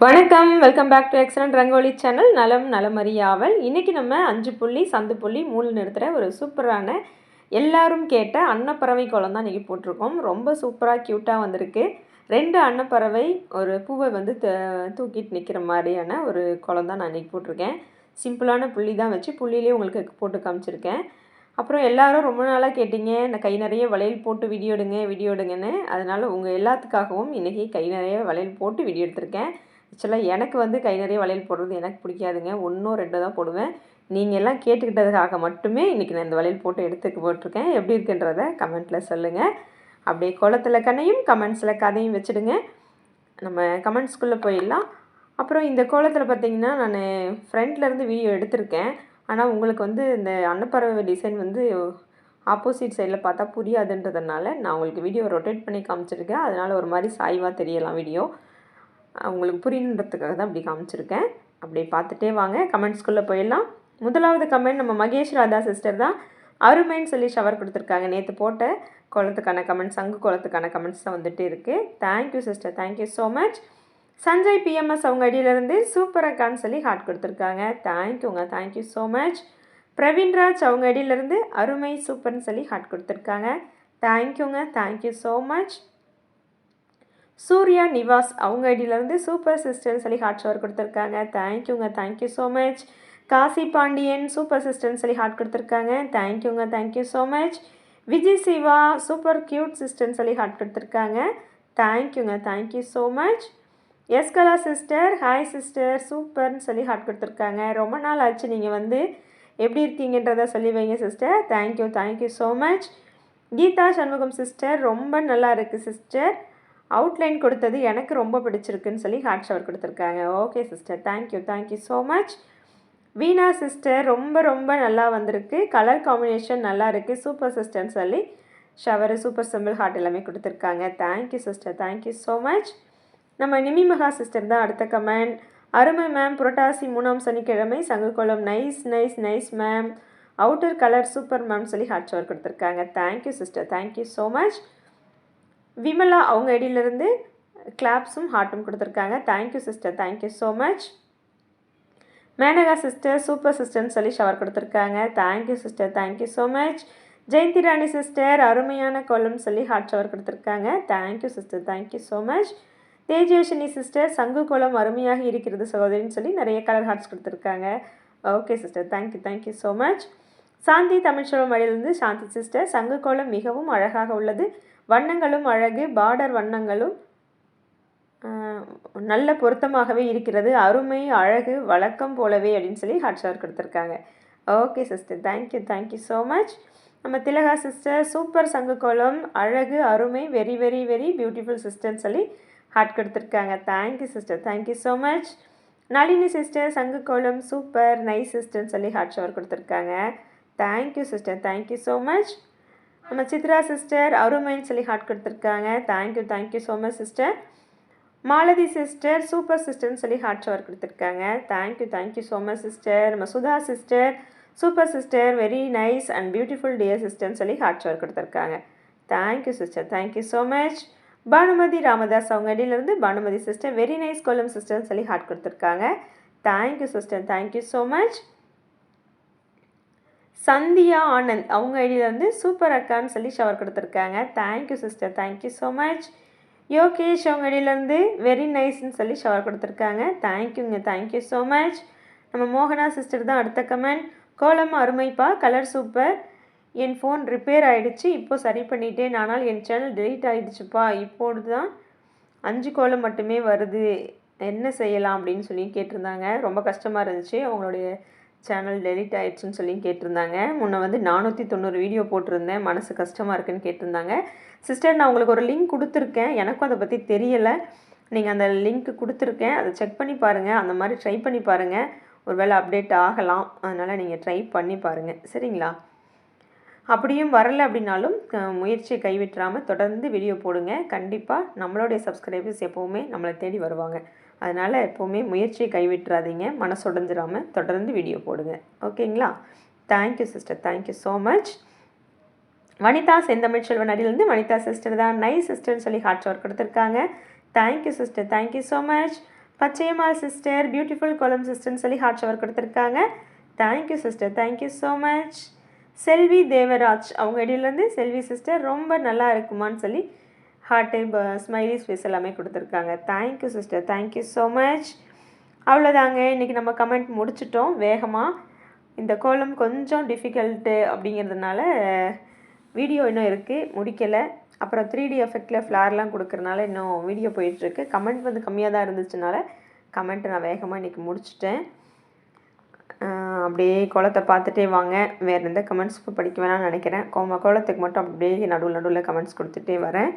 வணக்கம், welcome back to excellent Rangoli channel. நலம் நலமறியாவல். இன்றைக்கி நம்ம 5 புள்ளி சந்து புள்ளி 3 நிறுத்துகிற ஒரு சூப்பரான எல்லாரும் கேட்ட அன்னப்பறவை கோலம் தான் இன்றைக்கி போட்டிருக்கோம். ரொம்ப சூப்பராக க்யூட்டாக வந்திருக்கு. 2 அன்னப்பறவை ஒரு பூவை வந்து தூக்கிட்டு நிற்கிற மாதிரியான ஒரு கோலம் தான் நான் இன்றைக்கி போட்டிருக்கேன். சிம்பிளான புள்ளி தான் வச்சு புள்ளியிலே உங்களுக்கு போட்டு காமிச்சிருக்கேன். அப்புறம் எல்லோரும் ரொம்ப நாளாக கேட்டிங்க, நான் கை நிறைய வளையல் போட்டு வீடியோ எடுங்கன்னு. அதனால் உங்கள் எல்லாத்துக்காகவும் இன்றைக்கி கை நிறைய வளையல் போட்டு வீடியோ எடுத்திருக்கேன். ஆக்சுவலாக எனக்கு வந்து கை நிறைய வளையல் போடுறது எனக்கு பிடிக்காதுங்க. 1 2 தான் போடுவேன். நீங்கள் எல்லாம் கேட்டுக்கிட்டதுக்காக மட்டுமே இன்றைக்கி நான் இந்த வளையல் போட்டு போட்டிருக்கேன். எப்படி இருக்குன்றதை கமெண்ட்டில் சொல்லுங்கள். அப்படியே கோலத்தில் கண்ணையும் கமெண்ட்ஸில் கதையும் வச்சுடுங்க. நம்ம கமெண்ட்ஸ்குள்ளே போயிடலாம். அப்புறம் இந்த கோலத்தில் பார்த்திங்கன்னா நான் ஃப்ரண்ட்லேருந்து வீடியோ எடுத்திருக்கேன். ஆனால் உங்களுக்கு வந்து இந்த அன்னப்பறவை டிசைன் வந்து ஆப்போசிட் சைடில் பார்த்தா புரியாதுன்றதுனால நான் உங்களுக்கு வீடியோ ரொட்டேட் பண்ணி காமிச்சிருக்கேன். அதனால் ஒரு மாதிரி சாய்வாக தெரியலாம் வீடியோ. உங்களுக்கு புரியணுன்றதுக்காக தான் அப்படி காமிச்சிருக்கேன். அப்படியே பார்த்துட்டே வாங்க, கமெண்ட்ஸ்குள்ளே போயிடலாம். முதலாவது கமெண்ட் நம்ம மகேஷ் ராதா சிஸ்டர் தான். அருமைன்னு சொல்லி ஷவர் கொடுத்துருக்காங்க. நேற்று போட்ட கோலத்துக்கான கமெண்ட்ஸ், சங்கு கோலத்துக்கான கமெண்ட்ஸ் தான் வந்துட்டு இருக்குது. Thank you sister, thank you so much. Sanjay BMS அவங்க அடியிலேருந்து சூப்பர் அக்கான்னு சொல்லி ஹார்ட் கொடுத்துருக்காங்க. தேங்க்யூங்க, தேங்க்யூ ஸோ மச். பிரவீன்ராஜ் அவங்க அடியிலேருந்து அருமை சூப்பர்னு சொல்லி ஹார்ட் கொடுத்துருக்காங்க. தேங்க்யூங்க, thank you so much. Surya Nivas அவங்க ஐடியிலேருந்து சூப்பர் சிஸ்டர்னு சொல்லி ஹார்ட் ஷவர் கொடுத்துருக்காங்க. தேங்க்யூங்க, thank you so much. Kasi Pandian super சிஸ்டர்னு சொல்லி ஹார்ட் கொடுத்துருக்காங்க. தேங்க்யூங்க, thank you so much. Vijay Siva super cute சிஸ்டர்னு சொல்லி ஹார்ட் கொடுத்துருக்காங்க. தேங்க்யூங்க, தேங்க்யூ ஸோ மச். எஸ்கலா சிஸ்டர் ஹாய் சிஸ்டர் சூப்பர்னு சொல்லி ஹார்ட் கொடுத்துருக்காங்க. ரொம்ப நாள் ஆச்சு, நீங்கள் வந்து எப்படி இருக்கீங்கன்றதை சொல்லி வைங்க sister. Thank you, thank you so much. Geetha Shanmugam sister ரொம்ப நல்லா இருக்குது சிஸ்டர், அவுட்லைன் கொடுத்தது எனக்கு ரொம்ப பிடிச்சிருக்குன்னு சொல்லி ஹார்ட் ஷவர் கொடுத்துருக்காங்க. Okay sister, thank you, thank you so much. Veena sister ரொம்ப ரொம்ப நல்லா வந்திருக்கு, கலர் காம்பினேஷன் நல்லா இருக்குது சூப்பர் சிஸ்டர்னு சொல்லி ஷவர் சூப்பர் சிம்பிள் ஹார்ட் எல்லாமே கொடுத்துருக்காங்க. Thank you sister, thank you so much. நம்ம நிமி மகா சிஸ்டர் தான் அடுத்த கமெண்ட். அருமை மேம், புரட்டாசி 3ஆம் சனிக்கிழமை சங்குக்கோளம் nice nice nice ma'am, outer colour super ma'am சொல்லி ஹார்ட் ஷவர் கொடுத்துருக்காங்க. Thank you sister, thank you so much. Vimala அவங்க ஐடியிலேருந்து கிளாப்ஸும் ஹார்ட்டும் கொடுத்துருக்காங்க. Thank you sister, thank you so much. Menaka sister super சிஸ்டர்னு சொல்லி ஷவர் கொடுத்துருக்காங்க. Thank you sister, thank you so much. Jayanthi Rani sister அருமையான கோலம் சொல்லி ஹார்ட் ஷவர் கொடுத்துருக்காங்க. Thank you sister, thank you so much. Thejeshini sister சங்கு கோலம் அருமையாக இருக்கிறது சகோதரின்னு சொல்லி நிறைய கலர் ஹார்ட்ஸ் கொடுத்துருக்காங்க. Okay sister, thank you, thank you so much. Shanthi Tamilselvam வழியிலிருந்து சாந்தி சிஸ்டர் சங்கு கோலம் மிகவும் அழகாக உள்ளது, வண்ணங்களும் அழகு, பார்டர் வண்ணங்களும் நல்ல பொருத்தமாகவே இருக்கிறது, அருமை அழகு வழக்கம் போலவே அப்படின்னு சொல்லி ஹார்ட் ஷவர் கொடுத்துருக்காங்க. Okay sister, thank you, thank you so much. நம்ம திலகா சிஸ்டர் சூப்பர் சங்கு கோலம் அழகு அருமை வெரி வெரி வெரி பியூட்டிஃபுல் சிஸ்டர்னு சொல்லி ஹார்ட் கொடுத்துருக்காங்க. Thank you sister, thank you so much. Nalini sister சங்கு கோலம் சூப்பர் நைஸ் சிஸ்டர்னு சொல்லி ஹார்ட் ஷவர் கொடுத்துருக்காங்க. Thank you sister, thank you so much. நம்ம சித்ரா சிஸ்டர் அருமைன்னு சொல்லி ஹார்ட் கொடுத்துருக்காங்க. Thank you, thank you so much sister. Malathi sister super சிஸ்டர்னு சொல்லி ஹார்ட் ஷவர் கொடுத்துருக்காங்க. Thank you, thank you so much sister. நம்ம Sudha sister super sister very nice and beautiful dear சிஸ்டர்னு சொல்லி ஹார்ட் ஷவர் கொடுத்துருக்காங்க. Thank you sister, thank you so much. Banumathi Ramadas அவங்க அடியிலேருந்து பானுமதி சிஸ்டர் வெரி நைஸ் கோலம் சிஸ்டர்னு சொல்லி ஹார்ட் கொடுத்துருக்காங்க. Thank you sister, thank you so much. Sandhya Anand அவங்க ஐடியிலேருந்து சூப்பர் அக்கான்னு சொல்லி ஷவர் கொடுத்துருக்காங்க. Thank you sister, thank you so much. Yogesh அவங்க ஐடியிலேருந்து வெரி நைஸ்ன்னு சொல்லி ஷவர் கொடுத்துருக்காங்க. தேங்க்யூங்க, தேங்க்யூ ஸோ மச். நம்ம மோகனா சிஸ்டர் தான் அடுத்த கமெண்ட். கோலம் அருமைப்பா, கலர் சூப்பர், என் ஃபோன் ரிப்பேர் ஆகிடுச்சு, இப்போது சரி பண்ணிட்டேன், ஆனால் என் சேனல் டெலீட் ஆகிடுச்சுப்பா, இப்போது தான் 5 கோலம் மட்டுமே வருது, என்ன செய்யலாம் அப்படின்னு சொல்லி கேட்டிருந்தாங்க. ரொம்ப கஷ்டமாக இருந்துச்சு, அவங்களுடைய சேனல் டெலிட் ஆகிடுச்சுன்னு சொல்லி கேட்டிருந்தாங்க. முன்ன வந்து 490 வீடியோ போட்டிருந்தேன், மனசு கஷ்டமாக இருக்குன்னு கேட்டிருந்தாங்க. சிஸ்டர் நான் உங்களுக்கு ஒரு லிங்க் கொடுத்துருக்கேன், எனக்கும் அதை பற்றி தெரியலை, நீங்கள் அந்த லிங்க் கொடுத்துருக்கேன், அதை செக் பண்ணி பாருங்கள், அந்த மாதிரி ட்ரை பண்ணி பாருங்கள், ஒரு வேளை அப்டேட் ஆகலாம், அதனால் நீங்கள் ட்ரை பண்ணி பாருங்கள் சரிங்களா. அப்படியும் வரலை அப்படின்னாலும் முயற்சியை கைவிட்டுறாமல் தொடர்ந்து வீடியோ போடுங்க, கண்டிப்பாக நம்மளுடைய சப்ஸ்கிரைபர்ஸ் எப்போவுமே நம்மளை தேடி வருவாங்க, அதனால் எப்போவுமே முயற்சியை கைவிட்டுறாதீங்க, மனசுடைஞ்சிடாமல் தொடர்ந்து வீடியோ போடுங்க ஓகேங்களா. Thank you sister, thank you so much. Vanitha Senthamizh Selvan அடியிலேருந்து வனிதா சிஸ்டர் தான் நைஸ் சிஸ்டர்னு சொல்லி ஹார்ட் ஷவர் கொடுத்துருக்காங்க. Thank you sister, thank you so much. Pachaiyammal sister beautiful கோலம் சிஸ்டர்னு சொல்லி ஹார்ட் ஷவர் கொடுத்துருக்காங்க. Thank you sister, thank you so much. Selvi Devaraj அவங்க இடையிலேருந்து செல்வி சிஸ்டர் ரொம்ப நல்லா இருக்குமான்னு சொல்லி ஹார்ட்டு ஸ்மைலி ஃபேஸ் எல்லாமே கொடுத்துருக்காங்க. Thank you sister, thank you so much. அவ்வளோதாங்க, இன்றைக்கி நம்ம கமெண்ட் முடிச்சிட்டோம் வேகமாக. இந்த கோலம் கொஞ்சம் டிஃபிகல்ட்டு அப்படிங்கிறதுனால வீடியோ இன்னும் இருக்குது, முடிக்கலை. அப்புறம் 3D எஃபெக்டில் ஃப்ளார்லாம் கொடுக்குறனால இன்னும் வீடியோ போயிட்டுருக்கு. கமெண்ட் வந்து கம்மியாக தான் இருந்துச்சுனால கமெண்ட்டை நான் வேகமாக இன்றைக்கி முடிச்சிட்டேன். அப்படியே கோலத்தை பார்த்துட்டே வாங்க. வேறு எந்த கமெண்ட்ஸ் படிக்க வேணாம்னு நினைக்கிறேன். கோலத்துக்கு மட்டும் அப்படியே நடுவில் கமெண்ட்ஸ் கொடுத்துட்டே வரேன்.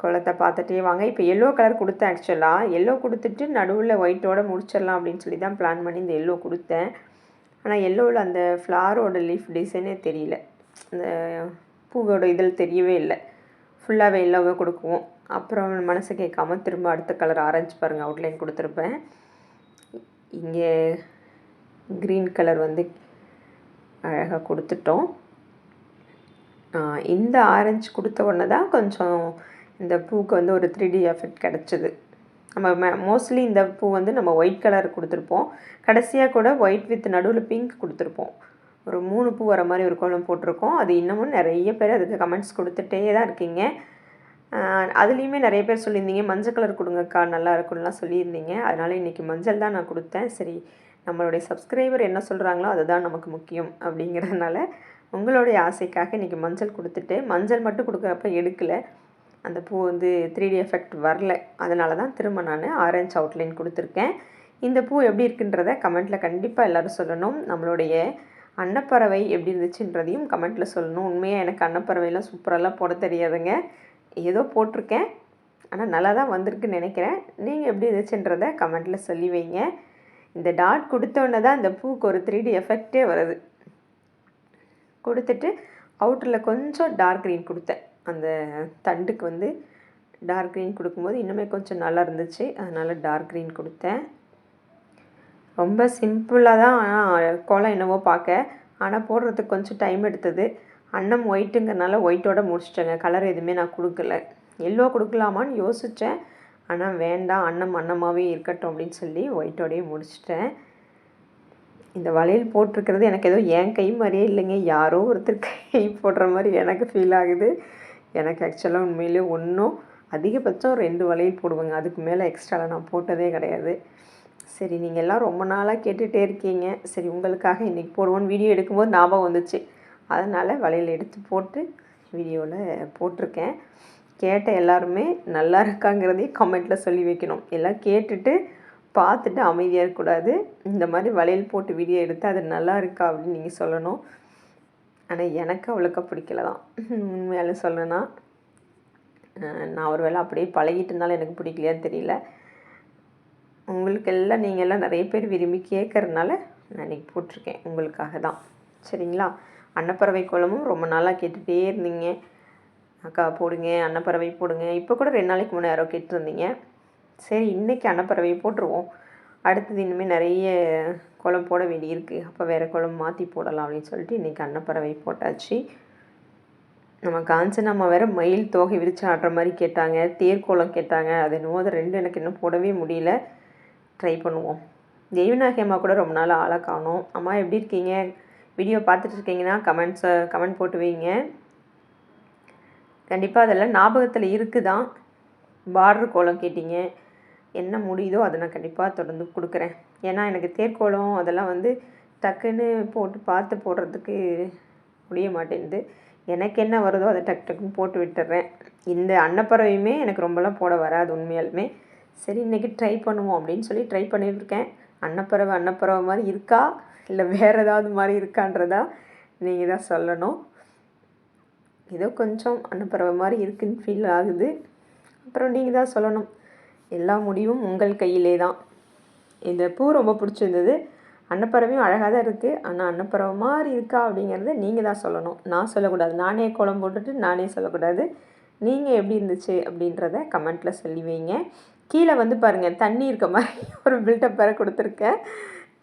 கோலத்தை பார்த்துட்டே வாங்க. இப்போ எல்லோ கலர் கொடுத்தேன். ஆக்சுவலாக எல்லோ கொடுத்துட்டு நடுவில் ஒயிட்டோட முடிச்சிடலாம் அப்படின்னு சொல்லி தான் பிளான் பண்ணி இந்த எல்லோ கொடுத்தேன். ஆனால் எல்லோவில் அந்த ஃப்ளாரோட லீஃப் டிசைனே தெரியல, அந்த பூவோட இதில் தெரியவே இல்லை. ஃபுல்லாகவே எல்லோவே கொடுக்குவோம். அப்புறம் மனசு கேட்காம திரும்ப அடுத்த கலர் ஆரஞ்சு பாருங்கள் அவுட்லைன் கொடுத்துருப்பேன். இங்கே க்ரீன் கலர் வந்து அழகாக கொடுத்துட்டோம். இந்த ஆரஞ்சு கொடுத்த உடனே தான் கொஞ்சம் இந்த பூக்கு வந்து ஒரு 3D எஃபெக்ட் கிடச்சிது. நம்ம மோஸ்ட்லி இந்த பூ வந்து நம்ம ஒயிட் கலர் கொடுத்துருப்போம். கடைசியாக கூட ஒயிட் வித் நடுவில் பிங்க் கொடுத்துருப்போம். ஒரு 3 பூ வர மாதிரி ஒரு கோலம் போட்டிருக்கோம். அது இன்னமும் நிறைய பேர் அதுக்கு கமெண்ட்ஸ் கொடுத்துட்டே தான் இருக்கீங்க. அதுலேயுமே நிறைய பேர் சொல்லியிருந்தீங்க மஞ்சள் கலர் கொடுங்கக்கா நல்லா இருக்கும்லாம் சொல்லியிருந்தீங்க. அதனால் இன்றைக்கி மஞ்சள் தான் நான் கொடுத்தேன். சரி, நம்மளுடைய சப்ஸ்கிரைபர் என்ன சொல்கிறாங்களோ அதுதான் நமக்கு முக்கியம் அப்படிங்கிறதுனால உங்களுடைய ஆசைக்காக இன்றைக்கி மஞ்சள் கொடுத்துட்டு, மஞ்சள் மட்டும் கொடுக்குறப்ப எடுக்கலை, அந்த பூ வந்து 3D எஃபெக்ட் வரல. அதனால தான் திரும்ப நான் ஆரஞ்சு அவுட்லைன் கொடுத்துருக்கேன். இந்த பூ எப்படி இருக்குன்றதை கமெண்ட்டில் கண்டிப்பாக எல்லோரும் சொல்லணும். நம்மளுடைய அன்னப்பறவை எப்படி இருந்துச்சுன்றதையும் கமெண்ட்டில் சொல்லணும். உண்மையாக எனக்கு அன்னப்பறவைலாம் சூப்பரெல்லாம் போட தெரியாதுங்க, ஏதோ போட்டிருக்கேன். ஆனால் நல்லா தான் வந்திருக்குன்னு நினைக்கிறேன். நீங்கள் எப்படி இருந்துச்சுன்றதை கமெண்ட்டில் சொல்லி வைங்க. இந்த டாட் கொடுத்தோன்னே தான் இந்த பூக்கு ஒரு 3D எஃபெக்டே வருது. கொடுத்துட்டு அவுட்டரில் கொஞ்சம் டார்க் க்ரீன் கொடுத்தேன். அந்த தண்டுக்கு வந்து டார்க் க்ரீன் கொடுக்கும்போது இன்னுமே கொஞ்சம் நல்லா இருந்துச்சு, அதனால் டார்க் க்ரீன் கொடுத்தேன். ரொம்ப சிம்பிளாக தான் ஆனால் கோலம் என்னவோ பார்க்க, ஆனால் போடுறதுக்கு கொஞ்சம் டைம் எடுத்தது. அன்னம் ஒயிட்டுங்கிறனால ஒயிட்டோட முடிச்சிட்டேங்க. கலர் எதுவுமே நான் கொடுக்கல. எல்லோ கொடுக்கலாமான்னு யோசித்தேன், ஆனால் வேண்டாம், அன்னமாகவே இருக்கட்டும் அப்படின்னு சொல்லி ஒயிட்டோடையே முடிச்சிட்டேன். இந்த வளையல் போட்டிருக்கிறது எனக்கு ஏதோ என் கை மாதிரியே இல்லைங்க, யாரோ ஒருத்தர் கை போடுற மாதிரி எனக்கு ஃபீல் ஆகுது. எனக்கு ஆக்சுவலாக உண்மையிலே ஒன்றும் அதிகபட்சம் 2 வளையல் போடுவேங்க, அதுக்கு மேலே எக்ஸ்ட்ராவில் நான் போட்டதே கிடையாது. சரி, நீங்கள் எல்லாம் ரொம்ப நாளாக கேட்டுகிட்டே இருக்கீங்க. சரி, உங்களுக்காக இன்றைக்கி போடுவோன்னு வீடியோ எடுக்கும்போது ஞாபகம் வந்துச்சு, அதனால் வளையல் எடுத்து போட்டு வீடியோவில் போட்டிருக்கேன். கேட்ட எல்லாருமே நல்லா இருக்காங்கிறதையும் கமெண்ட்டில் சொல்லி வைக்கணும். எல்லாம் கேட்டுட்டு பார்த்துட்டு அமைதியாக இருக்கக்கூடாது. இந்த மாதிரி வளையல் போட்டு வீடியோ எடுத்து அது நல்லா இருக்கா அப்படின்னு நீங்கள் சொல்லணும். ஆனால் எனக்கு அவ்வளோக்கா பிடிக்கல தான், உண்மையாலே சொல்லணும்னா. நான் ஒரு வேளை அப்படியே பழகிட்டனால எனக்கு பிடிக்கலையான்னு தெரியல. உங்களுக்கு எல்லாம் நீங்கள் எல்லாம் நிறைய பேர் விரும்பி கேட்குறதுனால நான் இன்றைக்கி போட்டிருக்கேன், உங்களுக்காக தான். சரிங்களா? அன்னப்பறவை கோலமும் ரொம்ப நாளாக கேட்டுகிட்டே இருந்தீங்க, அக்கா போடுங்க அன்னப்பறவை போடுங்க. இப்போ கூட 2 நாளைக்கு முன்னே யாரோ கேட்டிருந்தீங்க. சரி, இன்றைக்கி அன்னப்பறவை போட்டுருவோம். அடுத்தது இனிமேல் நிறைய கோலம் போட வேண்டியிருக்கு, அப்போ வேறு கோலம் மாற்றி போடலாம் அப்படின்னு சொல்லிட்டு இன்றைக்கி அன்னப்பறவை போட்டாச்சு. நம்ம காஞ்சனாம்மா வேறு மயில் தோகை விரிச்சு ஆடுற மாதிரி கேட்டாங்க, தேர்கோலம் கேட்டாங்க. அது என்னவோ அது 2 எனக்கு இன்னும் போடவே முடியல, ட்ரை பண்ணுவோம். தெய்வநாயகி அம்மா கூட ரொம்ப நாள் ஆளை காணோம். அம்மா எப்படி இருக்கீங்க? வீடியோ பார்த்துட்டு இருக்கீங்கன்னா கமெண்ட் போட்டு வைங்க. கண்டிப்பாக அதெல்லாம் ஞாபகத்தில் இருக்குதான். பார்டர் கோலம் கேட்டிங்க, என்ன முடியுதோ அதை நான் கண்டிப்பாக தொடர்ந்து கொடுக்குறேன். ஏன்னா எனக்கு தேர்கோலம் அதெல்லாம் வந்து டக்குன்னு பார்த்து போடுறதுக்கு முடிய மாட்டேங்குது. எனக்கு என்ன வருதோ அதை டக்குன்னு போட்டு விட்டுறேன். இந்த அன்னப்பறவையுமே எனக்கு ரொம்பலாம் போட வராது உண்மையாலுமே. சரி, இன்றைக்கி ட்ரை பண்ணுவோம் அப்படின்னு சொல்லி ட்ரை பண்ணியிருக்கேன். அன்னப்பறவை மாதிரி இருக்கா இல்லை வேறு ஏதாவது மாதிரி இருக்கான்றதா நீங்கள் தான் சொல்லணும். ஏதோ கொஞ்சம் அன்னப்பறவை மாதிரி இருக்குன்னு ஃபீல் ஆகுது. அப்புறம் நீங்கள் தான் சொல்லணும். எல்லா முடிவும் உங்கள் கையிலே தான். இந்த பூ ரொம்ப பிடிச்சிருந்தது. அன்னப்பறவையும் அழகாக தான் இருக்குது, ஆனால் அன்னப்பறவை மாதிரி இருக்கா அப்படிங்கிறத நீங்கள் தான் சொல்லணும், நான் சொல்லக்கூடாது. நானே கோலம் போட்டுட்டு நானே சொல்லக்கூடாது. நீங்கள் எப்படி இருந்துச்சு அப்படின்றத கமெண்ட்டில் சொல்லி வைங்க. கீழே வந்து பாருங்கள், தண்ணி இருக்க மாதிரி ஒரு பில்டப் வேறு கொடுத்துருக்கேன்.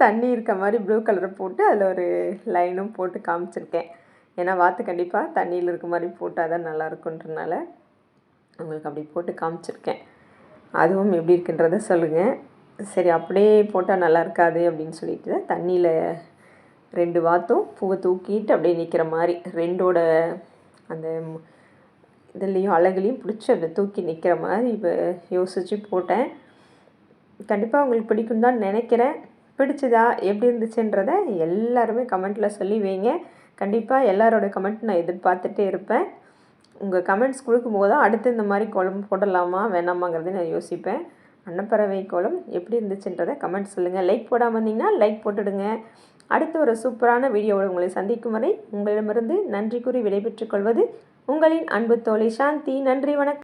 தண்ணி இருக்க மாதிரி ப்ளூ கலரை போட்டு அதில் ஒரு லைனும் போட்டு காமிச்சிருக்கேன். ஏன்னா வாத்து கண்டிப்பாக தண்ணியில் இருக்க மாதிரி போட்டால் தான் நல்லாயிருக்குன்றனால உங்களுக்கு அப்படி போட்டு காமிச்சிருக்கேன். அதுவும் எப்படி இருக்குன்றத சொல்லுங்கள். சரி அப்படியே போட்டால் நல்லா இருக்காது அப்படின்னு சொல்லிட்டு தண்ணியில் 2 வாத்தும் பூவை தூக்கிட்டு அப்படியே நிற்கிற மாதிரி 2ஓட அந்த இதுலேயும் அழகுலேயும் பிடிச்சி அதை தூக்கி நிற்கிற மாதிரி இப்போ யோசித்து போட்டேன். கண்டிப்பாக உங்களுக்கு பிடிக்கும் தான் நினைக்கிறேன். பிடிச்சதா எப்படி இருந்துச்சுன்றதை எல்லாருமே கமெண்ட்டில் சொல்லி வைங்க. கண்டிப்பாக எல்லாரோட கமெண்ட் நான் எதிர்பார்த்துட்டே இருப்பேன். உங்கள் கமெண்ட்ஸ் கொடுக்கும்போது தான் அடுத்து இந்த மாதிரி கோலம் போடலாமா வேணாமாங்கிறத நான் யோசிப்பேன். அன்னப்பறவை கோலம் எப்படி இருந்துச்சுன்றதை கமெண்ட் சொல்லுங்கள். லைக் போடாமல் இருந்தீங்கன்னா லைக் போட்டுடுங்க. அடுத்து ஒரு சூப்பரான வீடியோவோடு உங்களை சந்திக்கும் வரை உங்களிடமிருந்து நன்றி கூறி விடைபெற்றுக் கொள்வது உங்களின் அன்பு தோழி சாந்தி. நன்றி, வணக்கம்.